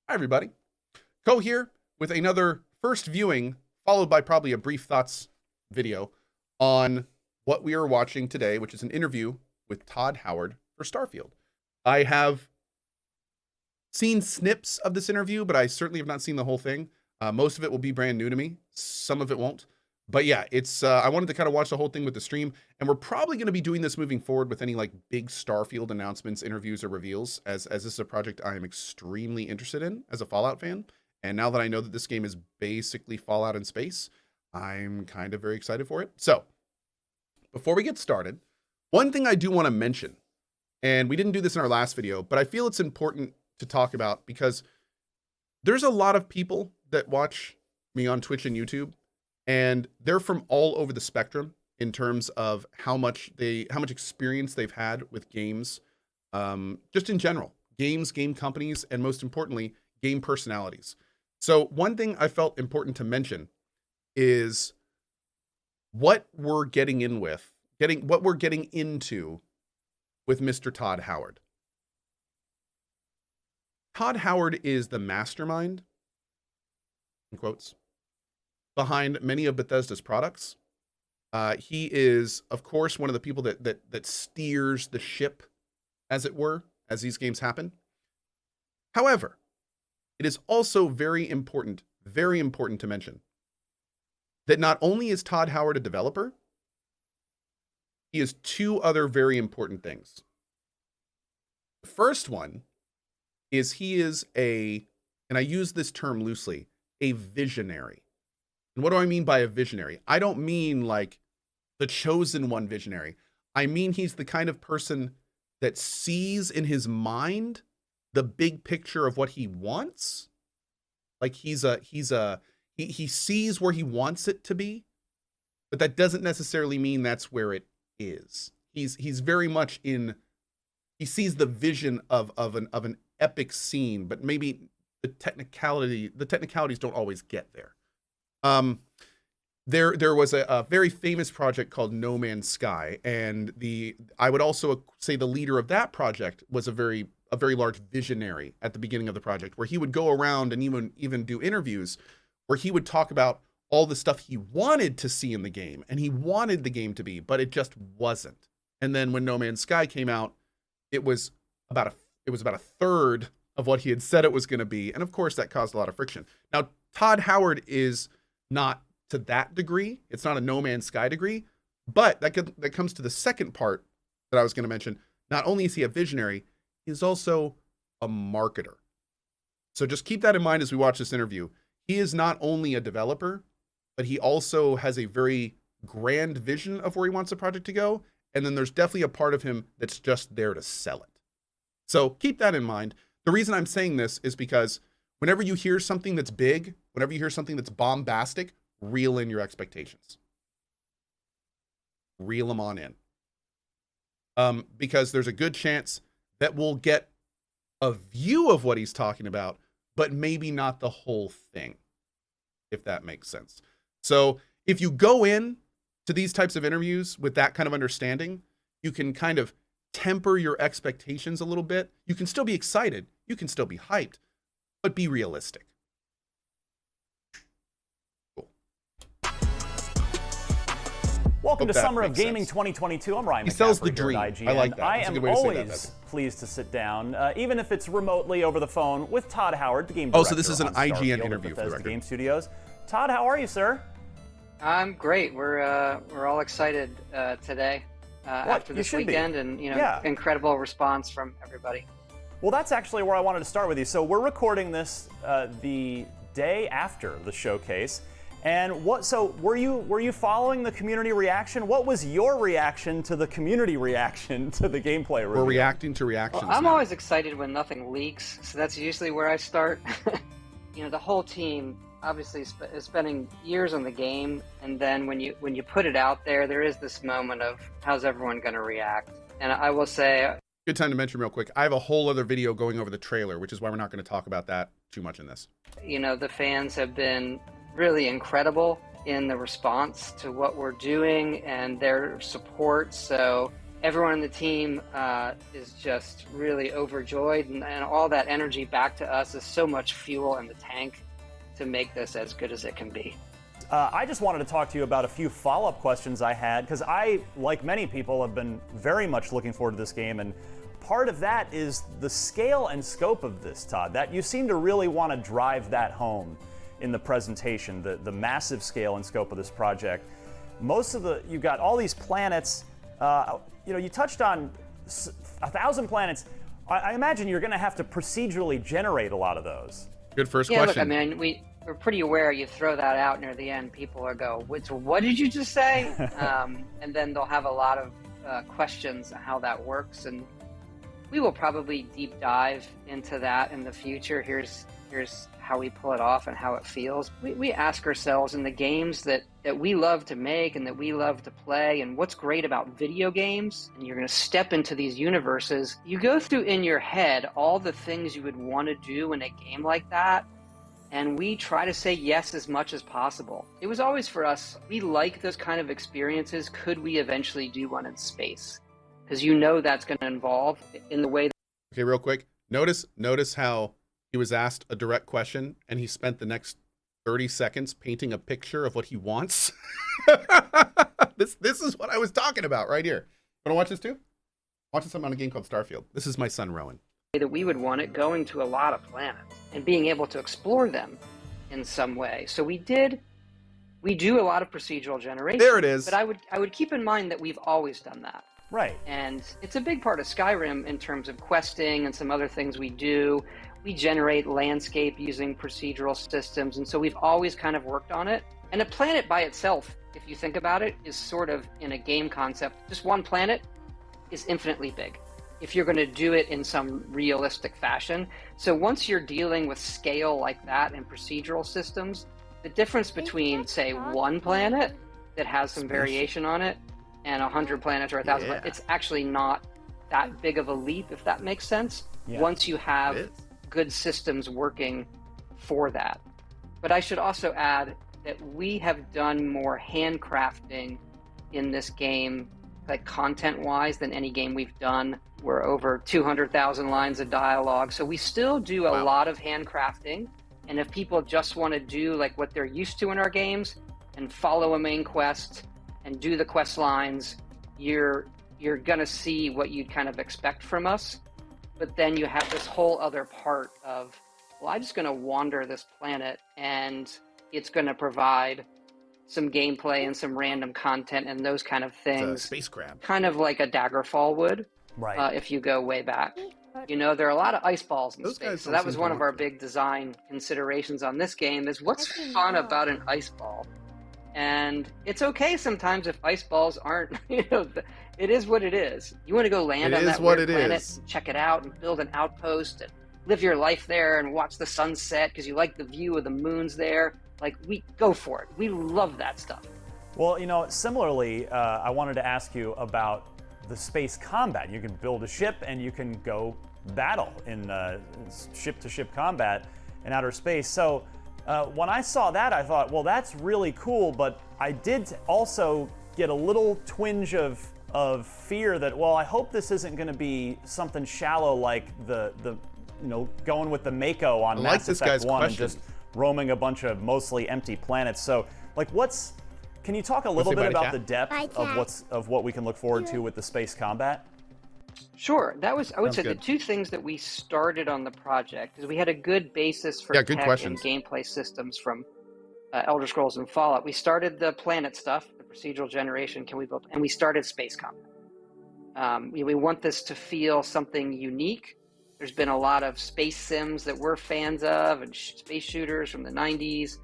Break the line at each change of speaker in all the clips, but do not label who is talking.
Hi, everybody. Cohh here with another first viewing, followed by probably a brief thoughts video on what we are watching today, which is an interview with Todd Howard for Starfield. I have seen snips of this interview, but I certainly have not seen the whole thing. Most of it will be brand new to me. Some of it won't. But yeah, it's I wanted to kind of watch the whole thing with the stream, and we're probably going to be doing this moving forward with any like big Starfield announcements, interviews, or reveals, as this is a project I am extremely interested in as a Fallout fan. And now that I know that this game is basically Fallout in space, I'm kind of very excited for it. So before we get started, one thing I do want to mention, and we didn't do this in our last video, but I feel it's important to talk about because there's a lot of people that watch me on Twitch and YouTube, and they're from all over the spectrum in terms of how much experience they've had with games, just in general, games, game companies, and most importantly, game personalities. So one thing I felt important to mention is what we're getting into with Mr. Todd Howard. Todd Howard is the mastermind, in quotes, behind many of Bethesda's products. He is, of course, one of the people that steers the ship, as it were, as these games happen. However, it is also very important to mention that not only is Todd Howard a developer, he is two other very important things. The first one is he is and I use this term loosely, a visionary. And what do I mean by a visionary? I don't mean like the chosen one visionary. I mean he's the kind of person that sees in his mind the big picture of what he wants. Like he sees where he wants it to be, but that doesn't necessarily mean that's where it is. He's very much he sees the vision of an epic scene, but maybe the technicalities don't always get there. There was a very famous project called No Man's Sky, and I would also say the leader of that project was a very large visionary at the beginning of the project, where he would go around and even do interviews where he would talk about all the stuff he wanted to see in the game and he wanted the game to be, but it just wasn't. And then when No Man's Sky came out, it was about a third of what he had said it was going to be, and of course that caused a lot of friction. Now Todd Howard is not to that degree. It's not a No Man's Sky degree, but that comes to the second part that I was going to mention. Not only is he a visionary, he's also a marketer. So just keep that in mind as we watch this interview. He is not only a developer, but he also has a very grand vision of where he wants the project to go. And then there's definitely a part of him that's just there to sell it. So keep that in mind. The reason I'm saying this is because whenever you hear something that's big, whenever you hear something that's bombastic, reel in your expectations. Reel them on in. Because there's a good chance that we'll get a view of what he's talking about, but maybe not the whole thing, if that makes sense. So if you go in to these types of interviews with that kind of understanding, you can kind of temper your expectations a little bit. You can still be excited. You can still be hyped, but be realistic.
Welcome to Summer of Gaming 2022. I'm Ryan.
He sells the dream. I like that.
I am always pleased to sit down, even if it's remotely over the phone, with Todd Howard, the game director.
Oh, so this is an IGN interview for the record.
Game Studios. Todd, how are you, sir?
I'm great. We're all excited today after this weekend, and incredible response from everybody.
Well, that's actually where I wanted to start with you. So we're recording this the day after the showcase. And were you following the community reaction? What was your reaction to the community reaction to the gampplay review?
We're reacting to reactions.
Well, I'm always excited when nothing leaks, so that's usually where I start. The whole team obviously is spending years on the game, and then when you put it out there, there is this moment of how's everyone going to react. And I will say,
good time to mention real quick, I have a whole other video going over the trailer, which is why we're not going to talk about that too much in this.
The fans have been really incredible in the response to what we're doing and their support. So everyone on the team is just really overjoyed, and all that energy back to us is so much fuel in the tank to make this as good as it can be.
I just wanted to talk to you about a few follow-up questions I had, because I, like many people, have been very much looking forward to this game, and part of that is the scale and scope of this, Todd. That you seem to really want to drive that home in the presentation, the massive scale and scope of this project. You got all these planets. You touched on 1,000 planets. I imagine you're going to have to procedurally generate a lot of those.
Good first
question.
question.
Look, I mean, we're pretty aware you throw that out near the end, people will go, what did you just say? And then they'll have a lot of questions on how that works. And we will probably deep dive into that in the future. Here's how we pull it off and how it feels. We ask ourselves in the games that we love to make and that we love to play, and what's great about video games, and you're going to step into these universes, you go through in your head all the things you would want to do in a game like that, and we try to say yes as much as possible. It was always for us, we like those kind of experiences. Could we eventually do one in space? Because that's going to involve in the way.
Okay, real quick. Notice how he was asked a direct question and he spent the next 30 seconds painting a picture of what he wants. This is what I was talking about right here. Want to watch this too? Watching something on a game called Starfield. This is my son, Rowan.
That we would want it going to a lot of planets and being able to explore them in some way. So we do a lot of procedural generation.
There it is.
But I would keep in mind that we've always done that.
Right.
And it's a big part of Skyrim in terms of questing and some other things we do. We generate landscape using procedural systems, and so we've always kind of worked on it. And a planet by itself, if you think about it, is sort of, in a game concept, just one planet is infinitely big if you're going to do it in some realistic fashion. So once you're dealing with scale like that in procedural systems, the difference between, say, one planet that has some variation on it and 100 planets or 1,000 planets, it's actually not that big of a leap, if that makes sense, once you have good systems working for that. But I should also add that we have done more handcrafting in this game, like content-wise, than any game we've done. We're over 200,000 lines of dialogue, so we still do a lot of handcrafting. And if people just want to do like what they're used to in our games and follow a main quest and do the quest lines, you're gonna see what you'd kind of expect from us. But then you have this whole other part of, well, I'm just going to wander this planet and it's going to provide some gameplay and some random content and those kind of things.
It's a space grab.
Kind of like a Daggerfall would, if you go way back. There are a lot of ice balls in space. So that was one of our big design considerations on this game is what's fun about an ice ball? And it's okay sometimes if ice balls aren't, it is what it is. You want to go land on that weird planet and check it out and build an outpost and live your life there and watch the sunset because you like the view of the moons there. Like, we go for it. We love that stuff.
Well, similarly, I wanted to ask you about the space combat. You can build a ship and you can go battle in ship-to-ship combat in outer space. So when I saw that, I thought, well, that's really cool, but I did also get a little twinge of fear that, well, I hope this isn't going to be something shallow like the going with the Mako on Mass Effect 1 and just roaming a bunch of mostly empty planets. So, can you talk a little bit about the depth of what we can look forward to with the space combat?
Sure. I would say the two things that we started on the project is we had a good basis for tech and gameplay systems from Elder Scrolls and Fallout. We started the planet stuff, the procedural generation, and we started space combat. We want this to feel something unique. There's been a lot of space sims that we're fans of and space shooters from the 90s.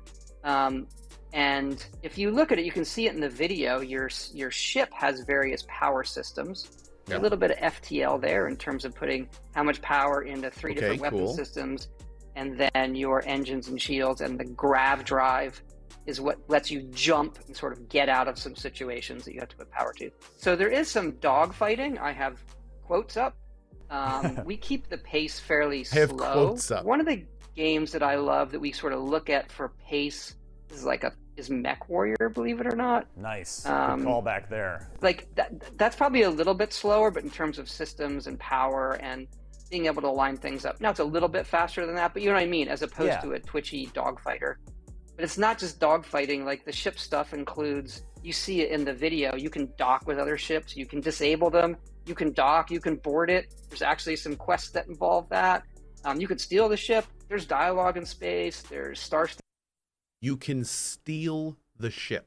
And if you look at it, you can see it in the video. Your ship has various power systems. A little bit of FTL there in terms of putting how much power into three different weapon systems, and then your engines and shields, and the grav drive is what lets you jump and sort of get out of some situations that you have to put power to. So there is some dogfighting. I have quotes up. We keep the pace fairly slow. One of the games that I love that we sort of look at for pace is Mech Warrior, believe it or not.
Nice. Good call back there.
Like that's probably a little bit slower, but in terms of systems and power and being able to line things up, now it's a little bit faster than that, but you know what I mean, as opposed to a twitchy dogfighter. But it's not just dogfighting. Like the ship stuff includes, you see it in the video, you can dock with other ships, you can disable them, you can dock, you can board it. There's actually some quests that involve that. You could steal the ship. There's dialogue in space. There's star.
You can steal the ship.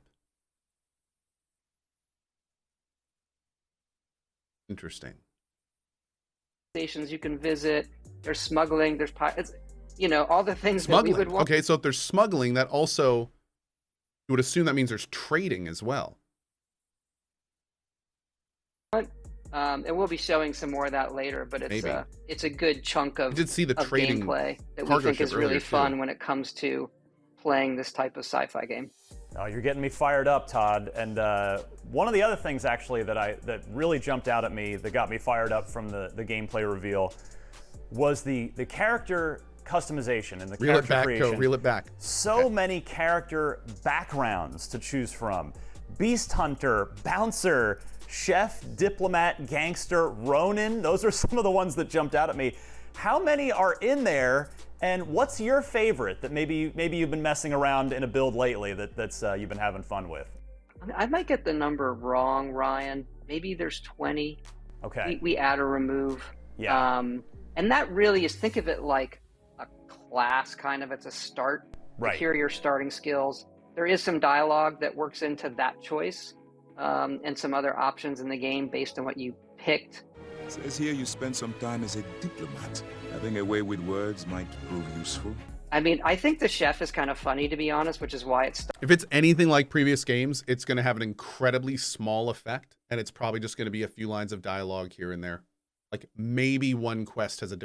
Interesting.
Stations you can visit. There's smuggling. There's it's, you know, all the things
Smuggling.
that we would want.
Okay, so if there's smuggling, that also, you would assume that means there's trading as well.
And we'll be showing some more of that later, but it's a good chunk of,
I did see the trading
gameplay that we think is really fun when it comes to playing this type of sci-fi game.
Oh, you're getting me fired up, Todd. And one of the other things actually that really jumped out at me, that got me fired up from the gameplay reveal, was the character customization and the character creation.
Reel it back.
So many character backgrounds to choose from. Beast Hunter, Bouncer, Chef, Diplomat, Gangster, Ronin. Those are some of the ones that jumped out at me. How many are in there, and what's your favorite that maybe you've been messing around in a build lately that's you've been having fun with?
I might get the number wrong, Ryan. Maybe there's 20.
Okay.
We add or remove.
Yeah.
And that really is, think of it like a class, kind of. It's a start.
Right.
Here are your starting skills. There is some dialogue that works into that choice, and some other options in the game based on what you picked.
It says here you spend some time as a diplomat. Having a way with words might prove useful.
I mean, I think the chef is kind of funny, to be honest, which is why it's...
If it's anything like previous games, it's going to have an incredibly small effect, and it's probably just going to be a few lines of dialogue here and there. Like maybe one quest has a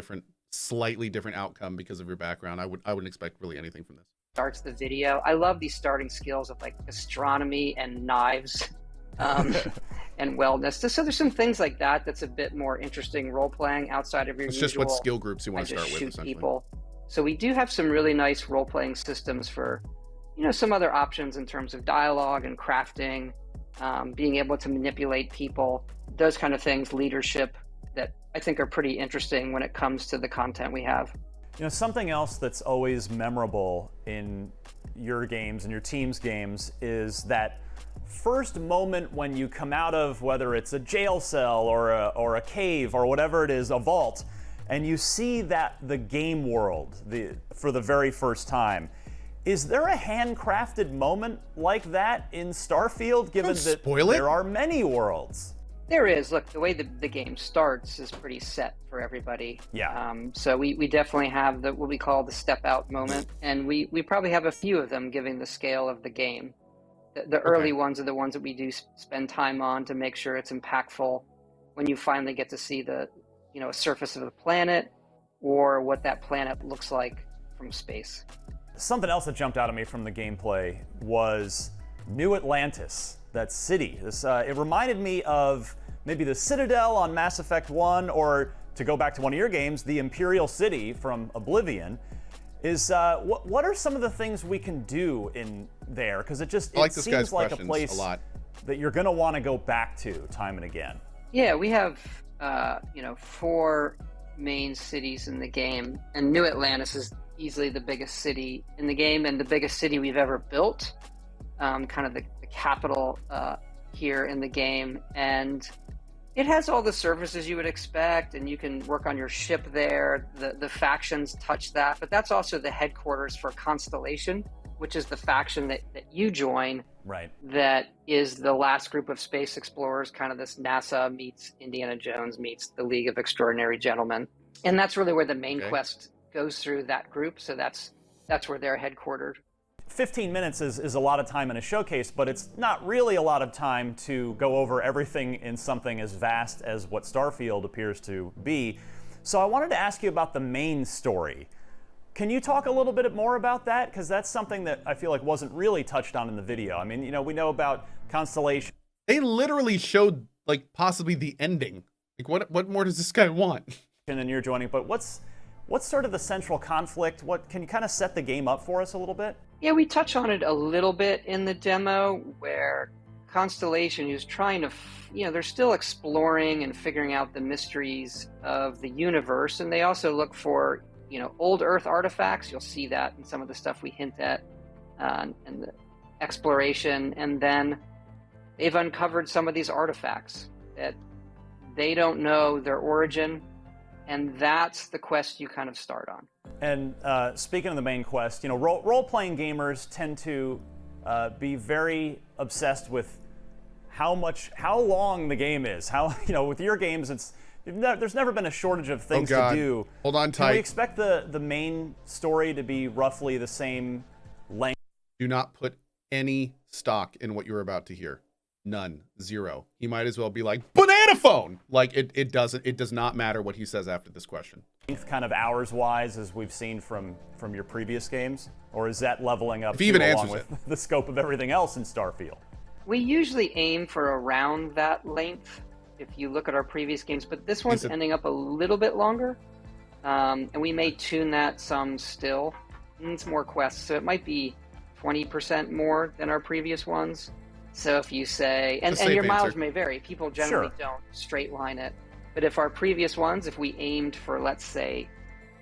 slightly different outcome because of your background. I wouldn't expect really anything from this.
Starts the video. I love these starting skills of like astronomy and knives. And wellness. So there's some things like that that's a bit more interesting role-playing outside of your
usual... It's just what skill groups you want to start with, essentially. People.
So we do have some really nice role-playing systems for, you know, some other options in terms of dialogue and crafting, being able to manipulate people, those kind of things, leadership, that I think are pretty interesting when it comes to the content we have.
You know, something else that's always memorable in your games and your team's games is that first moment when you come out of, whether it's a jail cell or a cave or whatever it is, a vault, and you see the game world for the very first time. Is there a handcrafted moment like that in Starfield, given that there are many worlds?
There is. Look, the way the game starts is pretty set for everybody.
Yeah.
So we definitely have what we call the step out moment, and we probably have a few of them given the scale of the game. The early ones are the ones that we do spend time on to make sure it's impactful when you finally get to see a surface of the planet or what that planet looks like from space.
Something else that jumped out at me from the gameplay was New Atlantis, that city. It reminded me of maybe the Citadel on Mass Effect 1, or to go back to one of your games, the Imperial City from Oblivion. What are some of the things we can do in there? Because it seems like a place that you're going to want to go back to time and again.
Yeah, we have 4 main cities in the game, and New Atlantis is easily the biggest city in the game and the biggest city we've ever built. Kind of the capital here in the game, and it has all the services you would expect, and you can work on your ship there. The factions touch that, but that's also the headquarters for Constellation, which is the faction that you join.
Right.
That is the last group of space explorers, kind of this NASA meets Indiana Jones meets the League of Extraordinary Gentlemen. And that's really where the main quest goes through that group, so that's where they're headquartered.
15 minutes is a lot of time in a showcase, but it's not really a lot of time to go over everything in something as vast as what Starfield appears to be. So I wanted to ask you about the main story. Can you talk a little bit more about that? Because that's something that I feel like wasn't really touched on in the video. I mean, we know about Constellation.
They literally showed like possibly the ending. Like what more does this guy want?
And you're joining, but What's sort of the central conflict? What can you kind of set the game up for us a little bit?
Yeah, we touch on it a little bit in the demo where Constellation is trying to, they're still exploring and figuring out the mysteries of the universe. And they also look for, old Earth artifacts. You'll see that in some of the stuff we hint at and the exploration. And then they've uncovered some of these artifacts that they don't know their origin. And that's the quest you kind of start on.
And speaking of the main quest, role-playing gamers tend to be very obsessed with how long the game is. How with your games, there's never been a shortage of things to do.
Hold on tight.
Can we expect the main story to be roughly the same length?
Do not put any stock in what you're about to hear. None. Zero. He might as well be like, banana phone! Like, it does not matter what he says after this question.
Kind of hours-wise, as we've seen from your previous games? Or is that leveling up
if he even
along
answers
with the scope of everything else in Starfield?
We usually aim for around that length if you look at our previous games, but this one's ending up a little bit longer. And we may tune that some still. And it's more quests, so it might be 20% more than our previous ones. So if you say, and your mileage may vary. People generally don't straight line it. But if our previous ones, if we aimed for, let's say,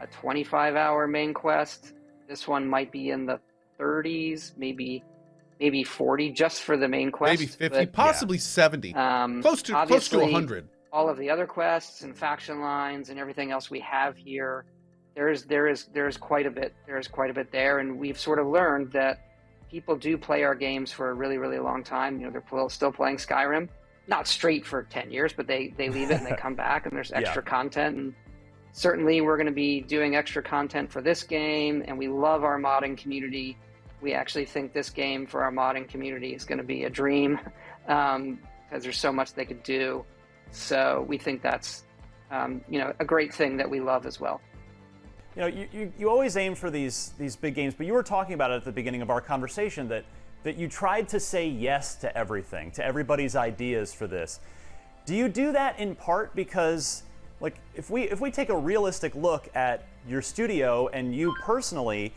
a 25-hour main quest, this one might be in the 30s, maybe 40 just for the main quest.
Maybe 50, possibly 70. Close to 100.
All of the other quests and faction lines and everything else we have here, there's quite a bit. There's quite a bit there, and we've sort of learned that people do play our games for a really, really long time. They're still playing Skyrim, not straight for 10 years, but they leave it and they come back, and there's extra content. And certainly we're going to be doing extra content for this game, and we love our modding community. We actually think this game for our modding community is going to be a dream because there's so much they could do. So we think that's a great thing that we love as well.
You always aim for these big games, but you were talking about it at the beginning of our conversation that you tried to say yes to everything, to everybody's ideas for this. Do you do that in part because, like, if we take a realistic look at your studio and you personally,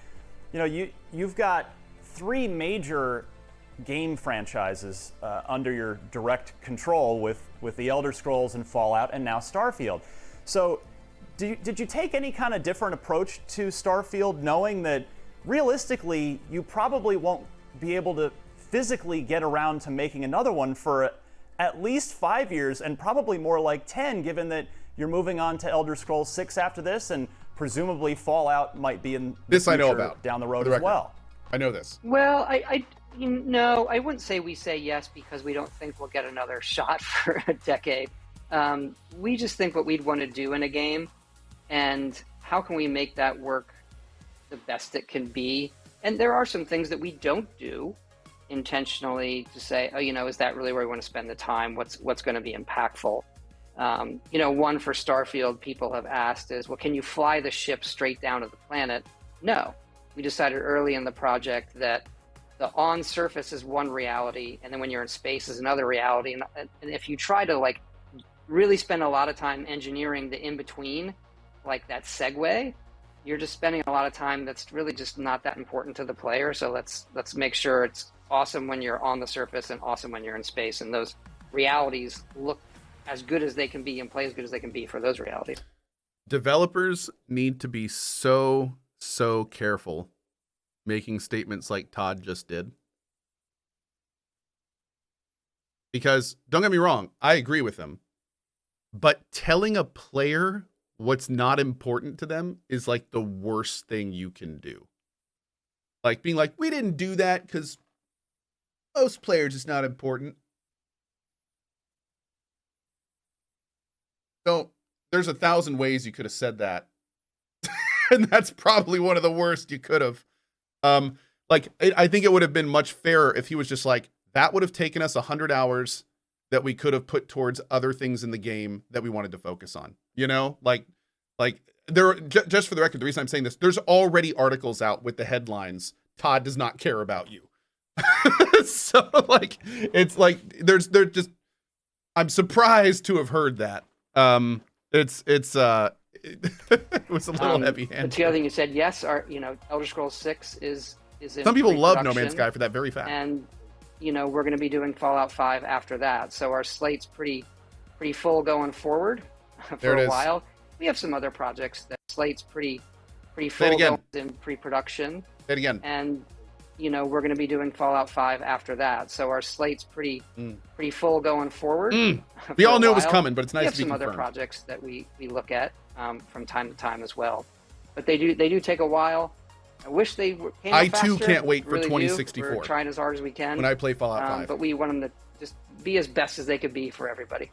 you've got 3 major game franchises under your direct control with the Elder Scrolls and Fallout and now Starfield. So did you take any kind of different approach to Starfield, knowing that realistically you probably won't be able to physically get around to making another one for at least 5 years and probably more like 10, given that you're moving on to Elder Scrolls 6 after this, and presumably Fallout might be in the
I know about
down the road as well.
I know this.
Well, I wouldn't say we say yes because we don't think we'll get another shot for a decade. We just think what we'd want to do in a game, and how can we make that work the best it can be. And there are some things that we don't do intentionally to say, is that really where we want to spend the time? What's going to be impactful? One for Starfield people have asked is, well, can you fly the ship straight down to the planet? No. We decided early in the project that the on surface is one reality, and then when you're in space is another reality. And if you try to really spend a lot of time engineering the in-between, like that segue, you're just spending a lot of time that's really just not that important to the player. So let's make sure it's awesome when you're on the surface and awesome when you're in space, and those realities look as good as they can be and play as good as they can be for those realities.
Developers need to be so careful making statements like Todd just did. Because, don't get me wrong, I agree with him. But telling a player what's not important to them is like the worst thing you can do. Like being like, we didn't do that because most players it's not important. So there's 1,000 ways you could have said that. And that's probably one of the worst you could have. I think it would have been much fairer if he was just like, that would have taken us 100 hours that we could have put towards other things in the game that we wanted to focus on. There, just for the record, the reason I'm saying this, there's already articles out with the headlines, Todd does not care about you. So I'm surprised to have heard that. it was a little heavy
But
handed.
the other thing you said, yes, Elder Scrolls 6 is in
Some people love No Man's
pre-production,
Sky for that very fact.
and we're going to be doing Fallout 5 after that. So our slate's pretty full going forward for a while. We have some other projects that slate's pretty full going in pre-production.
Say it again.
And we're going to be doing Fallout 5 after that. So our slate's pretty full going forward.
We all knew it was coming, but it's nice to be
confirmed. We have some other projects that we look at from time to time as well. But they do take a while. I wish they came
I
faster.
too can't wait for
Really
2064.
We're trying as hard as we can
when I play Fallout 5.
but we want them to just be as best as they could be for everybody.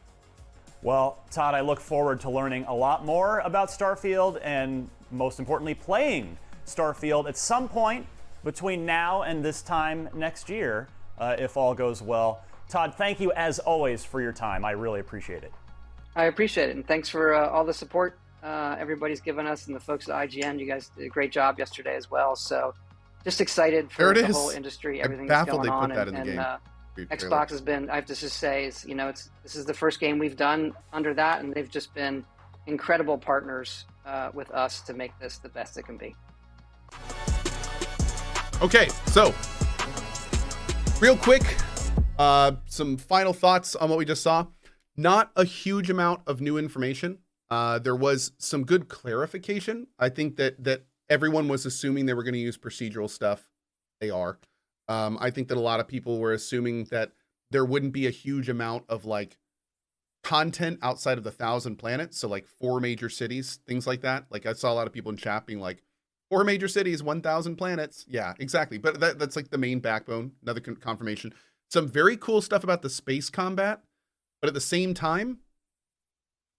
Well, Todd, I look forward to learning a lot more about Starfield and, most importantly, playing Starfield at some point between now and this time next year, if all goes well. Todd, thank you as always for your time. I really appreciate it.
I appreciate it, and thanks for all the support everybody's given us, and the folks at IGN. You guys did a great job yesterday as well. So, just excited for the whole industry, everything that's going on. Xbox has been, I have to just say, this is the first game we've done under that, and they've just been incredible partners with us to make this the best it can be.
Okay, so real quick, some final thoughts on what we just saw. Not a huge amount of new information. There was some good clarification. I think that everyone was assuming they were going to use procedural stuff. They are. I think that a lot of people were assuming that there wouldn't be a huge amount of like content outside of the 1,000 planets. So like 4 major cities, things like that. Like I saw a lot of people in chat being like, 4 major cities, 1,000 planets. Yeah, exactly. But that's like the main backbone. Another confirmation. Some very cool stuff about the space combat. But at the same time,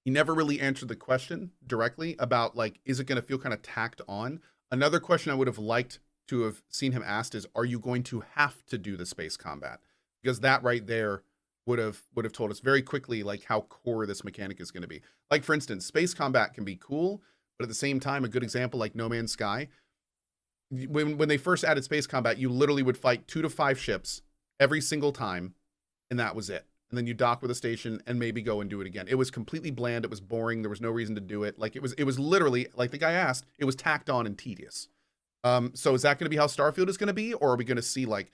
he never really answered the question directly about like, is it going to feel kind of tacked on? Another question I would have liked to have seen him asked is, are you going to have to do the space combat? Because that right there would have told us very quickly like how core this mechanic is going to be. Like for instance, space combat can be cool, but at the same time, a good example like No Man's Sky, when they first added space combat, you literally would fight 2 to 5 ships every single time, and that was it. And then you dock with a station and maybe go and do it again. It was completely bland. It was boring. There was no reason to do it. Like it was literally, like the guy asked, it was tacked on and tedious. So is that going to be how Starfield is going to be? Or are we going to see like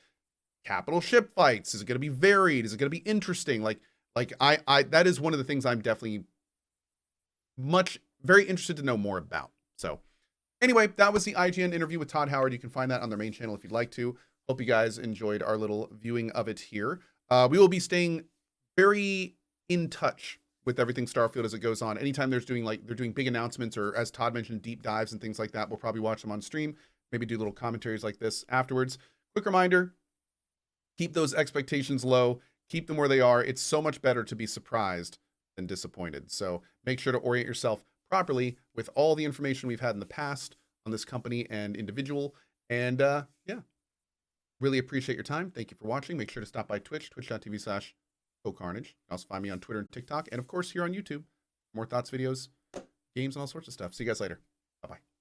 capital ship fights? Is it going to be varied? Is it going to be interesting? Like I that is one of the things I'm definitely very interested to know more about. So anyway, that was the IGN interview with Todd Howard. You can find that on their main channel if you'd like to. Hope you guys enjoyed our little viewing of it here. We will be staying very in touch with everything Starfield as it goes on. Anytime they're doing big announcements, or as Todd mentioned, deep dives and things like that, we'll probably watch them on stream, maybe do little commentaries like this afterwards. Quick reminder, keep those expectations low, keep them where they are. It's so much better to be surprised than disappointed. So make sure to orient yourself properly with all the information we've had in the past on this company and individual. And yeah, really appreciate your time. Thank you for watching. Make sure to stop by Twitch, twitch.tv/CohhCarnage. You can also find me on Twitter and TikTok, and of course here on YouTube. More thoughts videos, games, and all sorts of stuff. See you guys later. Bye-bye.